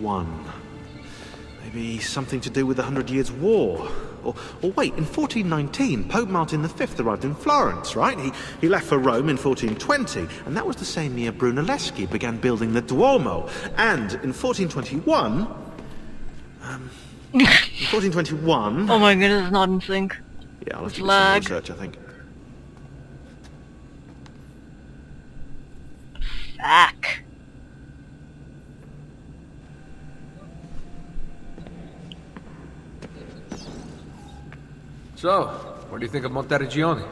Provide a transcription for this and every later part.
2021. Maybe something to do with the 100 Years' War. Or wait, in 1419, Pope Martin V arrived in Florence, right? He left for Rome in 1420, and that was the same year Brunelleschi began building the Duomo. And in 1421... in 1421... Oh my goodness, it's not in sync. Yeah, I'll have to do some research, I think. Fuck. So, what do you think of Monteriggioni?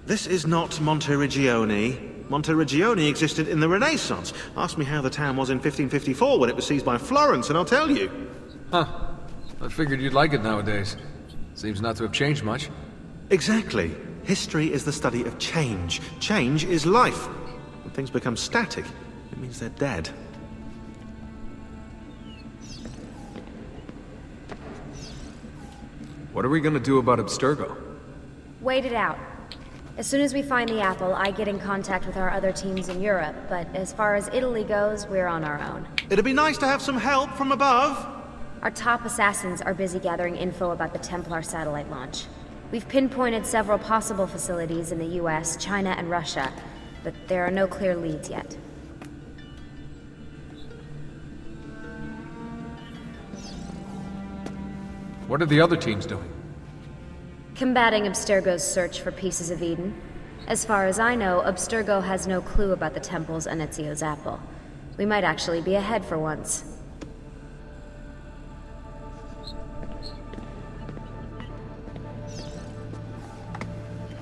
This is not Monteriggioni. Monteriggioni existed in the Renaissance. Ask me how the town was in 1554 when it was seized by Florence, and I'll tell you. Huh. I figured you'd like it nowadays. Seems not to have changed much. Exactly. History is the study of change. Change is life. When things become static, it means they're dead. What are we gonna do about Abstergo? Wait it out. As soon as we find the apple, I get in contact with our other teams in Europe, but as far as Italy goes, we're on our own. It'd be nice to have some help from above. Our top assassins are busy gathering info about the Templar satellite launch. We've pinpointed several possible facilities in the US, China, and Russia, but there are no clear leads yet. What are the other teams doing? Combating Abstergo's search for pieces of Eden. As far as I know, Abstergo has no clue about the temples and Ezio's apple. We might actually be ahead for once.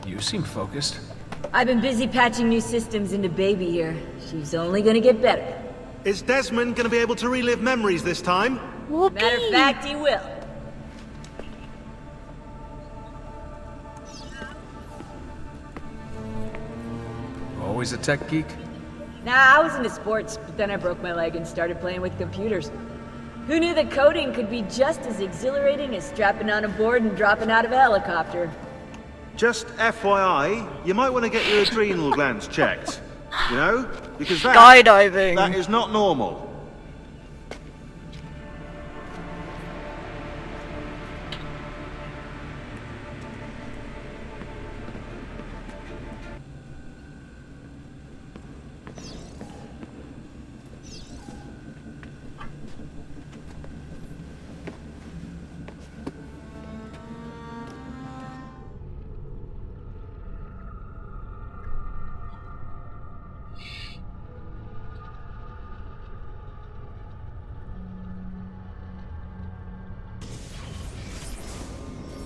You seem focused. I've been busy patching new systems into Baby here. She's only gonna get better. Is Desmond gonna be able to relive memories this time? Whoopee. Matter of fact, he will. Always a tech geek? Nah, I was into sports, but then I broke my leg and started playing with computers. Who knew that coding could be just as exhilarating as strapping on a board and dropping out of a helicopter? Just FYI, you might want to get your adrenal glands checked. You know? Because Skydiving. that is not normal.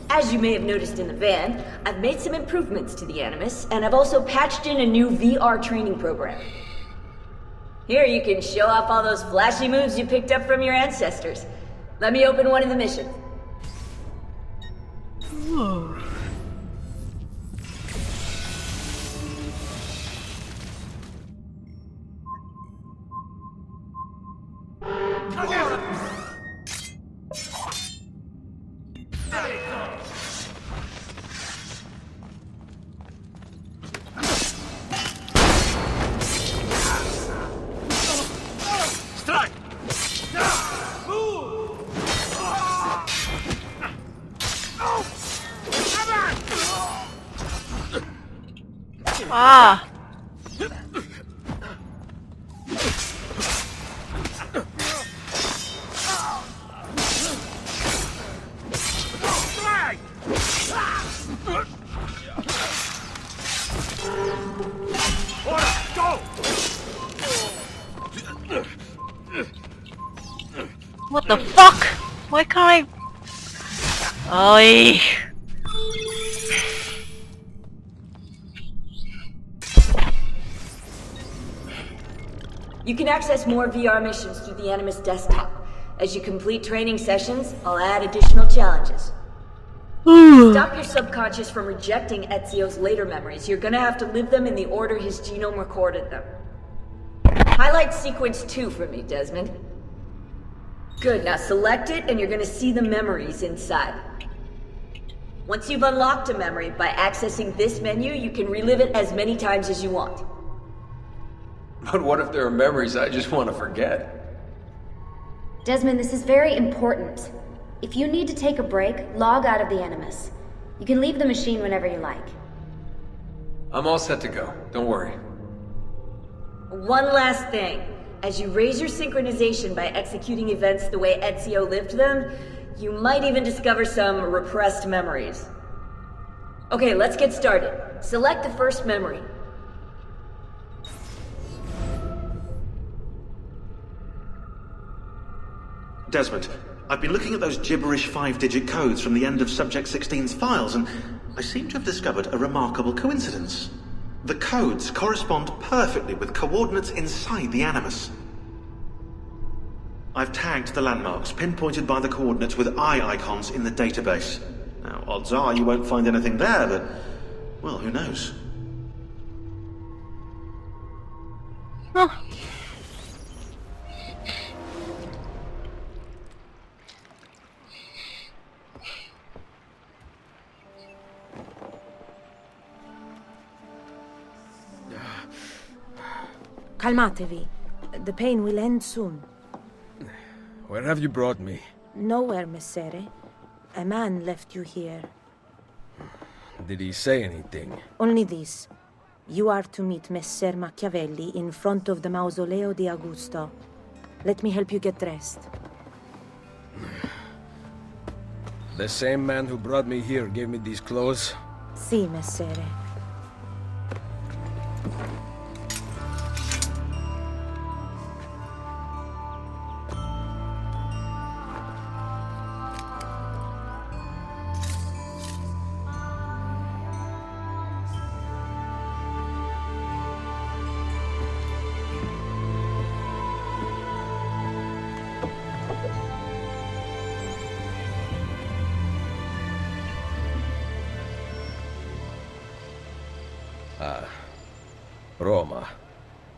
As you may have noticed in the van, I've made some improvements to the Animus, and I've also patched in a new VR training program. Here you can show off all those flashy moves you picked up from your ancestors. Let me open one of the missions. Ooh. Ah! What the fuck? Why can't I... Oi! You can access more VR missions through the Animus desktop. As you complete training sessions, I'll add additional challenges. Stop your subconscious from rejecting Ezio's later memories. You're gonna have to live them in the order his genome recorded them. Highlight sequence 2 for me, Desmond. Good, now select it and you're gonna see the memories inside. Once you've unlocked a memory, by accessing this menu, you can relive it as many times as you want. But what if there are memories I just want to forget? Desmond, this is very important. If you need to take a break, log out of the Animus. You can leave the machine whenever you like. I'm all set to go. Don't worry. One last thing. As you raise your synchronization by executing events the way Ezio lived them, you might even discover some repressed memories. Okay, let's get started. Select the first memory. Desmond, I've been looking at those gibberish 5-digit codes from the end of Subject 16's files, and I seem to have discovered a remarkable coincidence. The codes correspond perfectly with coordinates inside the Animus. I've tagged the landmarks, pinpointed by the coordinates with eye icons in the database. Now, odds are you won't find anything there, but, well, who knows? Huh. Calmatevi. The pain will end soon. Where have you brought me? Nowhere, Messere. A man left you here. Did he say anything? Only this. You are to meet Messer Machiavelli in front of the Mausoleo di Augusto. Let me help you get dressed. The same man who brought me here gave me these clothes? Si, Messere. Roma.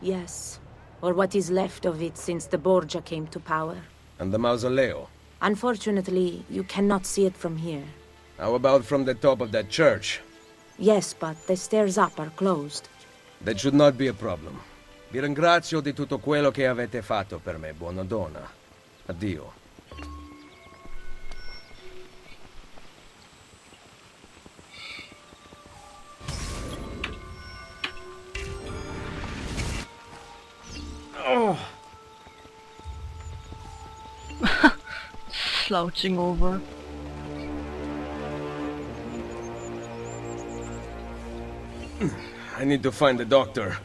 Yes. Or what is left of it since the Borgia came to power. And the Mausoleo? Unfortunately, you cannot see it from here. How about from the top of that church? Yes, but the stairs up are closed. That should not be a problem. Vi ringrazio di tutto quello che avete fatto per me, buona donna. Addio. Slouching over. I need to find the doctor.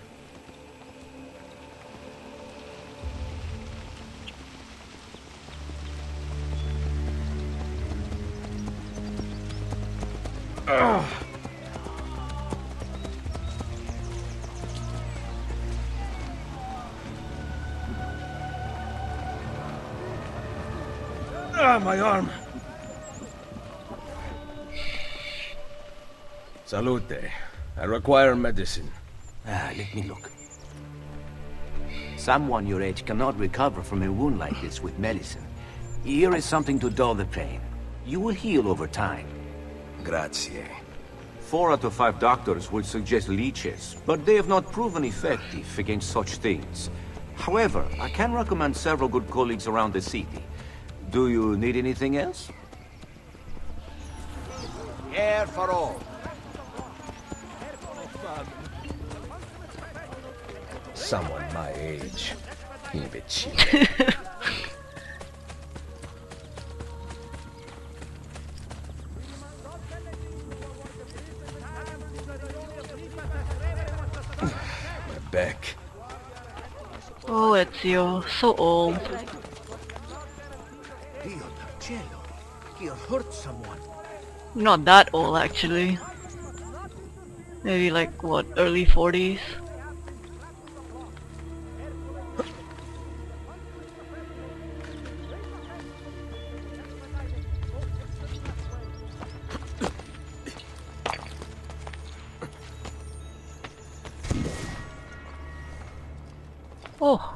My arm. Salute. I require medicine. Let me look. Someone your age cannot recover from a wound like this with medicine. Here is something to dull the pain. You will heal over time. Grazie. 4 out of 5 doctors would suggest leeches, but they have not proven effective against such things. However, I can recommend several good colleagues around the city. Do you need anything else? Air for all. Someone my age. Imbecile. My back. Oh, Ezio, so old. Dio del cielo. He hurt someone. Not that old, actually. Maybe like, what, early 40s? Oh.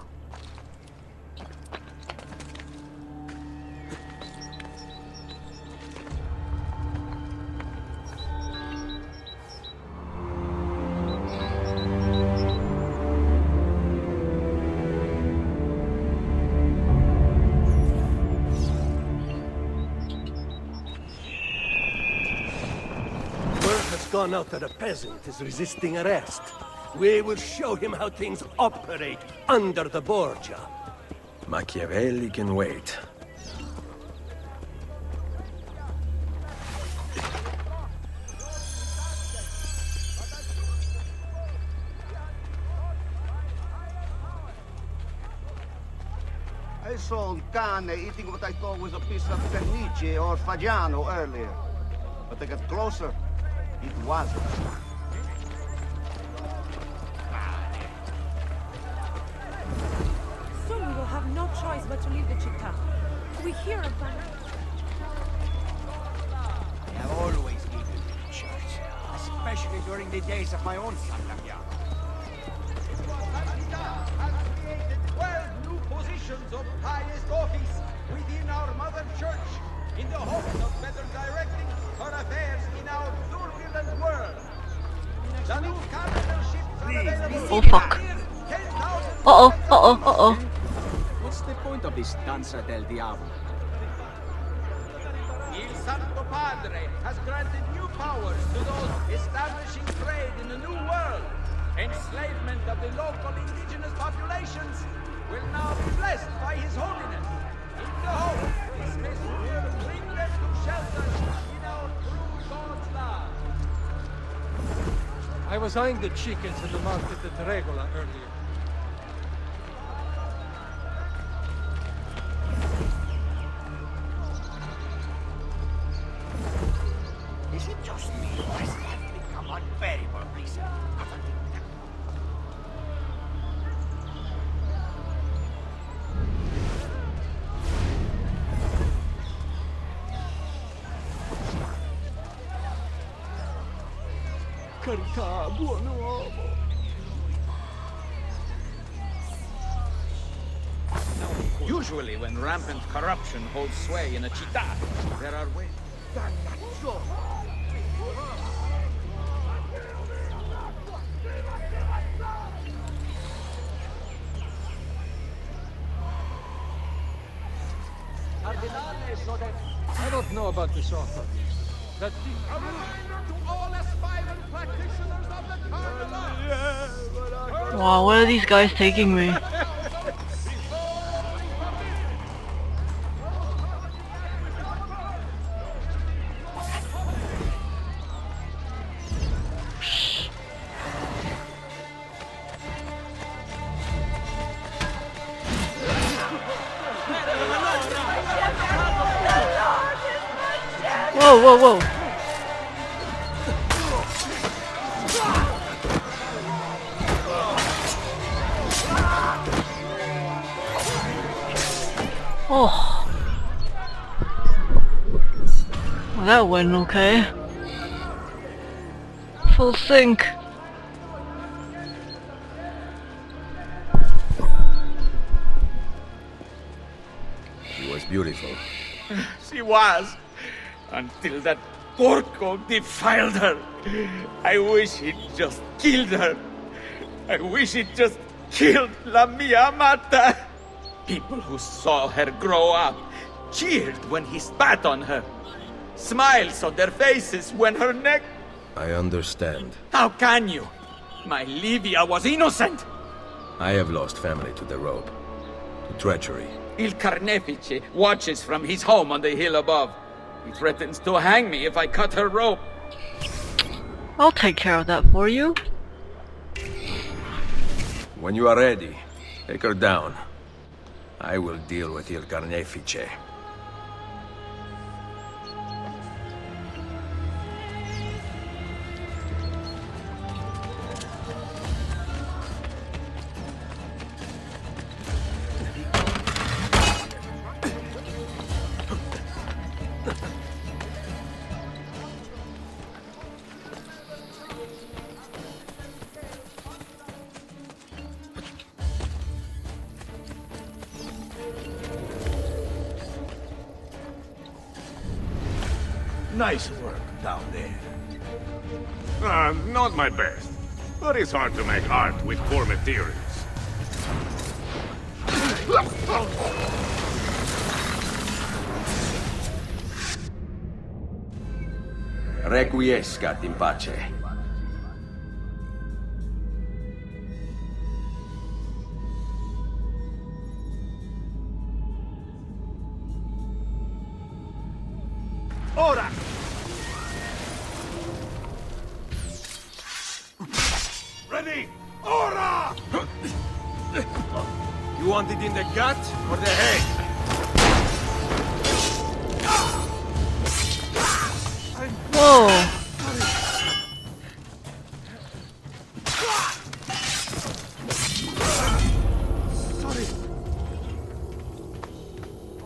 gone out that a peasant is resisting arrest. We will show him how things operate under the Borgia. Machiavelli can wait. I saw Cane eating what I thought was a piece of pernice or fagiano earlier. But I got closer. It wasn't. Soon we will have no choice but to leave the città. We hear about it. I have always needed the church, especially during the days of my own Sant'Aghiano. has created 12 new positions of highest office within our mother church in the hopes of better directing her affairs in our turbulent world. The new cardinalships are available. Oh fuck. Uh-oh, uh-oh, uh-oh. What's the point of this Danza del Diavolo? Il Santo Padre has granted new powers to those establishing trade in the New World. Enslavement of the local indigenous populations will now be blessed by His Holiness. In the hope this may bring them to shelter in our true God's land. I was eyeing the chickens in the market at Regola earlier. Is it just me or has life become unbearable recently? Carità, buon uomo. Usually when rampant corruption holds sway in a città, there are ways... I don't know about this offer. That thing... To all aspiring practitioners of the Cardinal! Wow, where are these guys taking me? Whoa, whoa, whoa. Oh. Well, that went okay. Full sync. She was beautiful. She was, until that porco defiled her. I wish he'd just killed her. I wish he'd just killed La Mia Amata. People who saw her grow up cheered when he spat on her. Smiles on their faces when her neck... I understand. How can you? My Livia was innocent. I have lost family to the rope. To treachery. Il Carnefice watches from his home on the hill above. He threatens to hang me if I cut her rope. I'll take care of that for you. When you are ready, take her down. I will deal with Il Carnefice. Nice work down there. Not my best. But it's hard to make art with poor materials. Requiescat in pace. Ora! Ready! Ora! You want it in the gut or the head? Whoa! Sorry.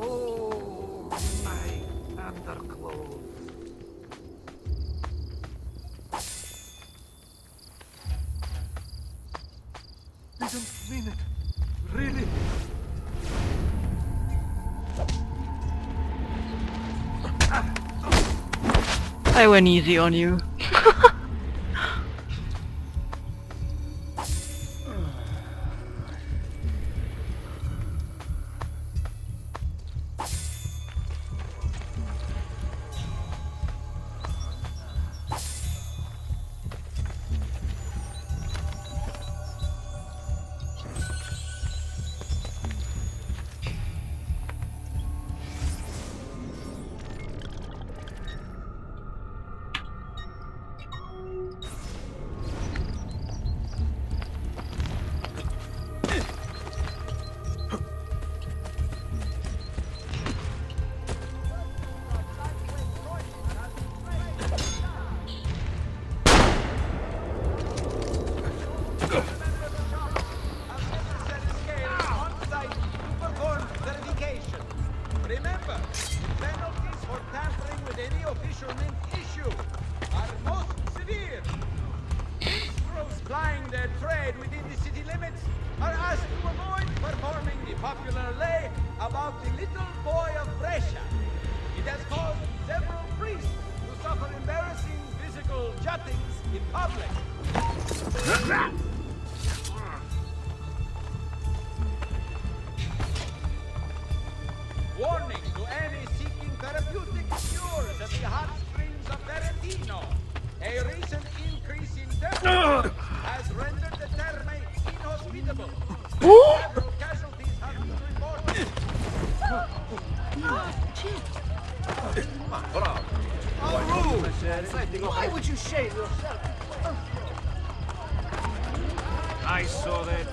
Oh, my underclothes. Didn't mean it. Really? I went easy on you. Remember, penalties for tampering with any official mint issue are most severe. Minstrels plying their trade within the city limits are asked to avoid performing the popular lay about the little boy of Brescia. It has caused several priests to suffer embarrassing physical juttings in public. Warning to any seeking therapeutic cures at the hot springs of Ferentino. A recent increase in temperature has rendered the terme inhospitable. Several casualties have been reported. Why would you shave yourself? I saw that.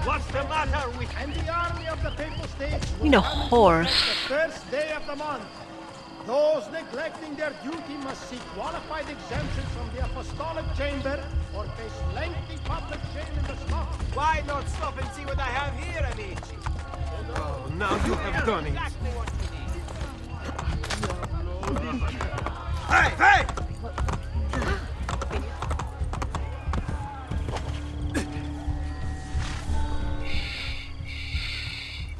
What's the matter with... And the army of the Papal States You know, horse. the first day of the month. Those neglecting their duty must seek qualified exemptions from the apostolic chamber or face lengthy public shame in the slum. Why not stop and see what I have here, amici? Oh, now you have done it. Exactly what we need. Hey, hey!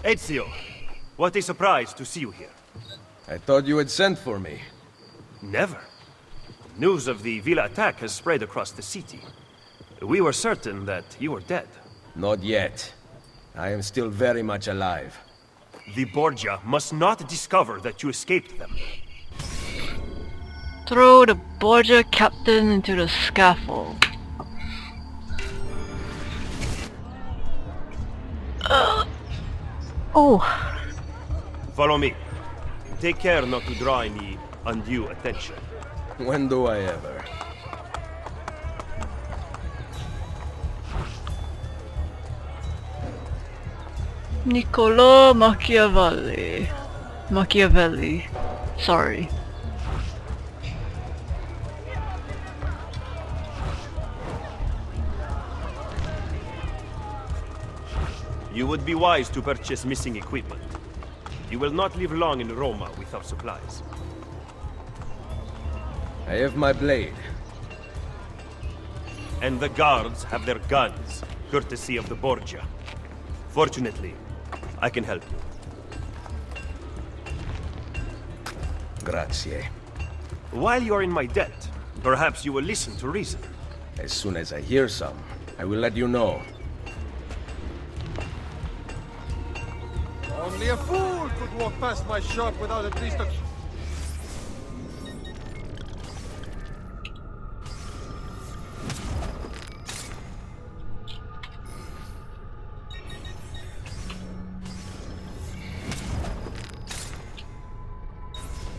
Ezio, what a surprise to see you here. I thought you had sent for me. Never. News of the Villa attack has spread across the city. We were certain that you were dead. Not yet. I am still very much alive. The Borgia must not discover that you escaped them. Throw the Borgia captain into the scaffold. Oh. Follow me. Take care not to draw any undue attention. When do I ever? Niccolo Machiavelli. Machiavelli. Sorry. You would be wise to purchase missing equipment. You will not live long in Roma without supplies. I have my blade. And the guards have their guns, courtesy of the Borgia. Fortunately, I can help you. Grazie. While you are in my debt, perhaps you will listen to reason. As soon as I hear some, I will let you know. Only a fool could walk past my shop without at least a...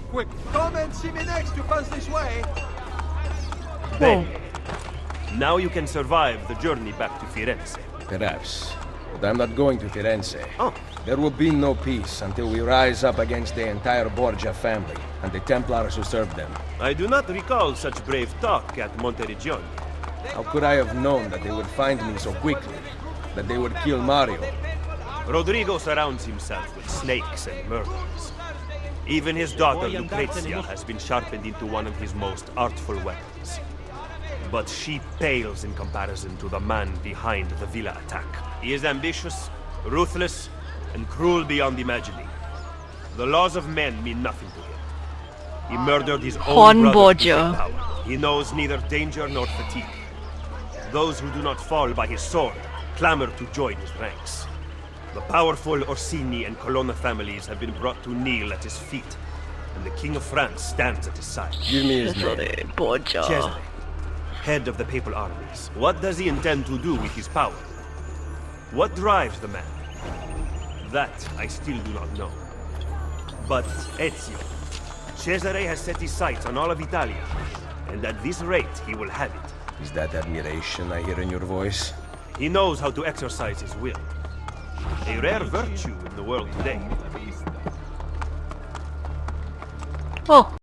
Quick, come and see me next to pass this way. Bene. Now you can survive the journey back to Firenze. Perhaps. But I'm not going to Firenze. Oh. There will be no peace until we rise up against the entire Borgia family and the Templars who serve them. I do not recall such brave talk at Monteriggioni. How could I have known that they would find me so quickly? That they would kill Mario? Rodrigo surrounds himself with snakes and murderers. Even his daughter Lucrezia has been sharpened into one of his most artful weapons. But she pales in comparison to the man behind the villa attack. He is ambitious, ruthless, and cruel beyond imagining. The laws of men mean nothing to him. He murdered his own brother to gain power. He knows neither danger nor fatigue. Those who do not fall by his sword clamor to join his ranks. The powerful Orsini and Colonna families have been brought to kneel at his feet, and the King of France stands at his side. Give me his name. Cesare, head of the papal armies. What does he intend to do with his power? What drives the man? That I still do not know. But Ezio, Cesare has set his sights on all of Italia, and at this rate he will have it. Is that admiration I hear in your voice? He knows how to exercise his will. A rare virtue in the world today. Oh.